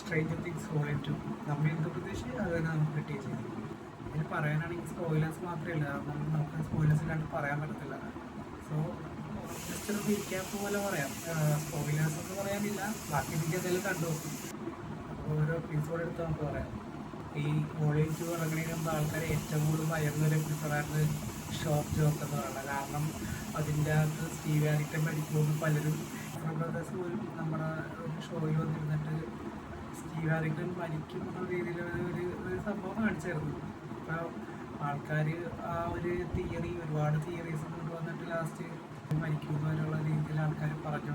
Stranger things volume 2 നമ്മൾ എന്ത് പ്രതീക്ഷിച്ച് അത് തന്നെ നമുക്ക് കിട്ടുകയും ചെയ്തു. ഇതിൽ പറയാനാണെങ്കിൽ സ്പോയിലേഴ്സ് മാത്രമല്ല, നമുക്ക് സ്പോയിലേഴ്സ് ഇല്ലാണ്ട് പറയാൻ പറ്റത്തില്ല. സോ ജസ്റ്റ് ഒരു റീക്യാപ്പ് പോലെ പറയാം. സ്പോയിലേഴ്സ് എന്ന് പറയാനില്ല, ബാക്കി എനിക്ക് എന്തെങ്കിലും കണ്ടു നോക്കും. അപ്പോൾ ഓരോ എപ്പിസോഡ് എടുത്ത് നമുക്ക് പറയാം. ഈ വോളിയം 2 ഇറങ്ങുന്നതിന് മുമ്പ് ആൾക്കാർ ഏറ്റവും കൂടുതൽ ഭയന്നൊരു എപ്പിസോഡായിരുന്നു ഷോക്ക് ജോക്ക് എന്ന് പറയുന്നത്. കാരണം അതിൻ്റെ അകത്ത് സ്റ്റീവ് ഹാരിക്കൻ മരിക്കുമെന്ന് പലരും ബ്രദേഴ്സ് പോലും നമ്മുടെ ഒരു ഷോയിൽ വന്നിരുന്നിട്ട് സ്റ്റീവ് ഹാരിക്കൻ മരിക്കും എന്ന രീതിയിലുള്ള ഒരു സംഭവം കാണിച്ചായിരുന്നു. അപ്പോൾ ആൾക്കാർ ആ ഒരു തിയറി, ഒരുപാട് തിയറീസ് കൊണ്ടുവന്നിട്ട് ലാസ്റ്റ് മരിക്കുമെന്നുള്ള രീതിയിൽ ആൾക്കാർ പറഞ്ഞ്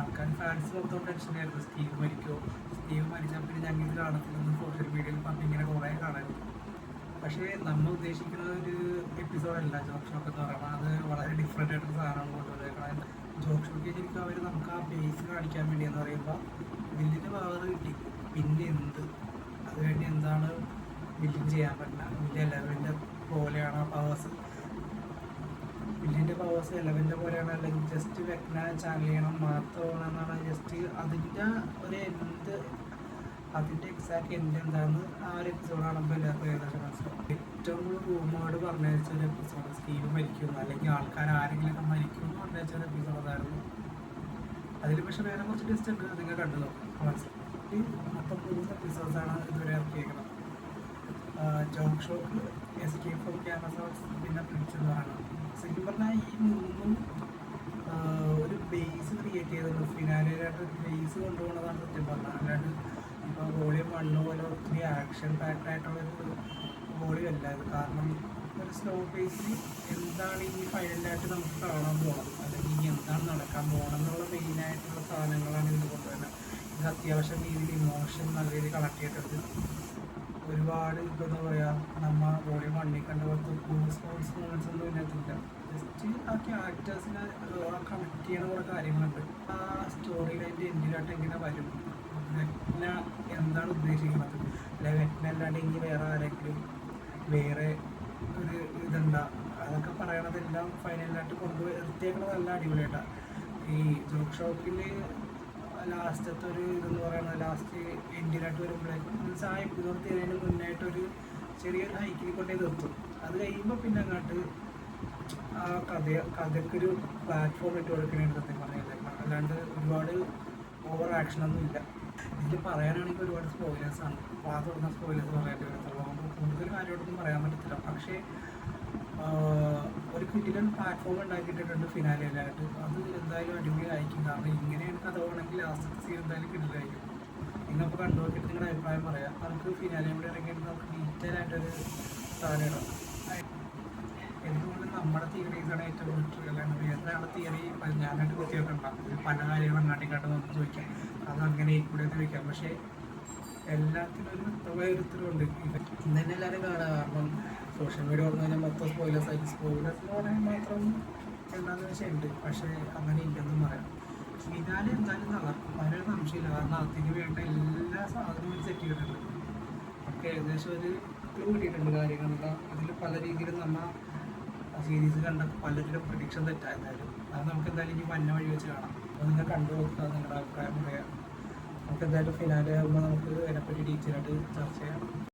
ആൾക്കാർ ഫാൻസ് മൊത്തം ടെൻഷനായിരുന്നു. സ്റ്റീവ് മരിക്കുമോ, സ്റ്റീവ് മരിച്ചാൽ പിന്നെ ഞങ്ങൾ ഇത് കാണത്തില്ലെന്ന് സോഷ്യൽ മീഡിയയിൽ പറഞ്ഞ് ഇങ്ങനെ കുറേ കാണായിരുന്നു. പക്ഷേ നമ്മൾ ഉദ്ദേശിക്കുന്ന ഒരു എപ്പിസോഡല്ല ജോക്ക് ഷോക്ക് എന്ന് പറയുമ്പോൾ. അത് വളരെ ഡിഫറെൻ്റ് ആയിട്ടൊരു സാധനമാണ് കൊണ്ടുവന്നേക്കുന്നത്. ജോക്ക് ഷോക്ക് ശരിക്കും അവർ നമുക്ക് ആ ബേസ് കാണിക്കാൻ വേണ്ടി എന്ന് പറയുമ്പോൾ വില്ലിന് പവർ കിട്ടി, പിന്നെ എന്ത് അത് വേണ്ടി എന്താണ് വില്ലിന് ചെയ്യാൻ പറ്റില്ല. വില്ല് 11 പോലെയാണ് ആ പവേഴ്സ്, വില്ലിൻ്റെ പവേഴ്സ് 11 പോലെയാണ്, അല്ലെങ്കിൽ ജസ്റ്റ് വെക്ന ചാനൽ ചെയ്യണം മാത്രമാണെന്നാണ്. ജസ്റ്റ് അതിൻ്റെ ഒരു എന്ത്, അതിൻ്റെ എക്സാക്ട് എൻ്റെ എന്താണെന്ന് ആ ഒരു എപ്പിസോഡ് കാണുമ്പോൾ എല്ലാവർക്കും ഏകദേശം മനസ്സിലാവും. ഏറ്റവും കൂടുതൽ റൂമോട് പറഞ്ഞയച്ച ഒരു എപ്പിസോഡ് സ്റ്റീവ് മരിക്കുന്നു, അല്ലെങ്കിൽ ആൾക്കാർ ആരെങ്കിലുമൊക്കെ മരിക്കുമെന്ന് പറഞ്ഞയച്ച ഒരു എപ്പിസോഡ് അതായിരുന്നു. അതിൽ പക്ഷേ വേറെ കുറച്ച് ടെസ്റ്റ് ഉണ്ട്, നിങ്ങൾ കണ്ടു നോക്കാം മനസ്സിലായി. മൊത്തം 3 എപ്പിസോഡ്സാണ് ഇതുവരെ ഇറക്കിയേക്കുന്നത്. ജോക്ക് ഷോക്ക്, എസ്കേപ്പ് ഫ്രം ക്യാമസോൺസ്, പിന്നെ പ്രിൻസ് എന്ന് പറയുന്നത്. ശരിക്കും പറഞ്ഞാൽ ഈ 3 ഒരു ബേസ് ക്രിയേറ്റ് ചെയ്തിട്ടുണ്ട്. ഫിനാലിലായിട്ട് ഒരു ബേസ് കൊണ്ടുപോകുന്നതാണ് സത്യം പറഞ്ഞാൽ. അല്ലാണ്ട് ഇപ്പോൾ വോളിയം 1 പോലെ ഒത്തിരി ആക്ഷൻ പാക്ഡ് ആയിട്ടുള്ളൊരു വോളിയം അല്ല ഇത്. കാരണം ഒരു സ്ലോ ബേസിൽ എന്താണ് ഈ ഫൈനലായിട്ട് നമുക്ക് കാണാൻ പോകണം, അല്ലെങ്കിൽ ഇനി എന്താണ് നടക്കാൻ പോകണം എന്നുള്ള മെയിനായിട്ടുള്ള സാധനങ്ങളാണ് ഇതിൽ കൊണ്ടുവരുന്നത്. ഇത് അത്യാവശ്യം രീതിയിൽ ഇമോഷൻ നല്ല രീതിയിൽ കണക്ട് ചെയ്തിട്ടുണ്ട്. ഒരുപാട് ഇപ്പോൾ എന്താ പറയുക, നമ്മൾ വോളിയം 1 കണ്ട പോലത്തെ സ്പോർട്സ് മൂമെൻറ്റ്സ് ഒന്നും ഇതിനകത്തില്ല. ജസ്റ്റ് ആ ക്യാരക്ടേഴ്സിനെ കണക്ട് ചെയ്യുന്ന കുറേ കാര്യങ്ങളുണ്ട്. ആ സ്റ്റോറി ലൈൻ്റെ എൻഡിലായിട്ട് എങ്ങനെ വരും, വെക്ന എന്താണ് ഉദ്ദേശിക്കുന്നത്, അല്ലെ വെക്ന അല്ലാണ്ട് ഇനി വേറെ ആരെങ്കിലും വേറെ ഒരു ഇതുണ്ടാ, അതൊക്കെ പറയണതെല്ലാം ഫൈനലായിട്ട് നിർത്തിയേക്കണത് നല്ല അടിപൊളിയായിട്ടാണ്. ഈ ജോക്ക് ഷോക്കിൽ ലാസ്റ്റത്തെ ഒരു ഇതെന്ന് പറയുന്നത് ലാസ്റ്റ് എൻഡിലായിട്ട് വരുമ്പോഴേക്കും മീൻസ് ആ എപ്പിസോഡ് തീരുന്നതിന് മുന്നായിട്ടൊരു ചെറിയൊരു ഹൈക്കിൽ കൊണ്ടേ നിർത്തും. അത് കഴിയുമ്പോൾ പിന്നെ അങ്ങോട്ട് ആ കഥയ്ക്കൊരു പ്ലാറ്റ്ഫോം ഇട്ട് കൊടുക്കണേണ് സത്യം പറഞ്ഞേക്കാം. അല്ലാണ്ട് ഒരുപാട് ഓവർ ആക്ഷനൊന്നും ഇല്ല. ഇതിൽ പറയാനാണെങ്കിൽ ഒരുപാട് സ്പോയിലേഴ്സാണ്. ആ തുറന്ന സ്പോയിലേഴ്സ് പറയേണ്ടി വരത്തുള്ളൂ. നമുക്ക് കൂടുതൽ കാര്യമായിട്ടൊന്നും പറയാൻ പറ്റത്തില്ല. പക്ഷേ ഒരു കിടിലൻ പ്ലാറ്റ്ഫോം ഉണ്ടാക്കിയിട്ടുണ്ട് ഫിനാലിലായിട്ട്. അത് എന്തായാലും അടിപൊളിയായിരിക്കും. കാരണം ഇങ്ങനെയാണ് കഥ പോകണമെങ്കിൽ ലാസ്റ്റത്തെ സീൻ എന്തായാലും കിടിലായിരിക്കും. നിങ്ങളിപ്പോൾ കണ്ടു നോക്കിയിട്ട് നിങ്ങളുടെ അഭിപ്രായം പറയാം. നമുക്ക് ഫിനാലിയും കൂടെ ഇറങ്ങിയിട്ട് നമുക്ക് ഡീറ്റെയിൽ ആയിട്ടൊരു സാധനം ഇടാം. എന്തുകൊണ്ട് നമ്മുടെ തിയറീസാണ് ഏറ്റവും ബെറ്റർ, അല്ലാണ്ട് വേറൊരാളുടെ തിയറി ഞാനായിട്ട് കുത്തിയൊക്കെ ഉണ്ടാകും. പല കാര്യങ്ങളും അങ്ങാട്ടിക്കാട്ട് നമുക്ക് ചോദിക്കാം, അതങ്ങനെ കൂടെ ചോദിക്കാം. പക്ഷേ എല്ലാത്തിനും ഒരു വ്യക്തമായ ഒരു ഉത്തരവുണ്ട്. ഇന്ന് തന്നെ എല്ലാവരും കാണാം. കാരണം സോഷ്യൽ മീഡിയ പറഞ്ഞു കഴിഞ്ഞാൽ മൊത്തം സ്പോയിലേഴ്സ് ആയിട്ട്, സ്പോയിലേഴ്സ് എന്ന് പറയാൻ മാത്രം എന്താണെന്ന് വെച്ചാൽ ഉണ്ട്. പക്ഷേ അങ്ങനെ ഇല്ലെന്നും പറയാം. ഫിനാലെ എന്തായാലും തകർക്കും, അതിനൊരു സംശയമില്ല. കാരണം അതിന് വേണ്ട എല്ലാ സാധനവും സെറ്റ് ചെയ്തിട്ടുണ്ട്. ഒക്കെ ഏകദേശം ഒരു ക്ലൂ കിട്ടിയിട്ടുണ്ട് കാര്യങ്ങളെല്ലാം. ഇതിൽ പല രീതിയിലും നമ്മൾ സീരീസ് കണ്ട പലരുടെ പ്രഡിക്ഷൻ തെറ്റായിരുന്നാലും അത് നമുക്ക് എന്തായാലും ഇനി മഞ്ഞ വഴി വെച്ച് കാണാം. അപ്പോൾ നിങ്ങൾ കണ്ടു നോക്കുക, നിങ്ങളുടെ അഭിപ്രായം പറയാം. നമുക്ക് എന്തായാലും ഫിനാലെ ആകുമ്പോൾ നമുക്ക് അതിനെപ്പറ്റി ഡീറ്റെയിലായിട്ട് ചർച്ച ചെയ്യാം.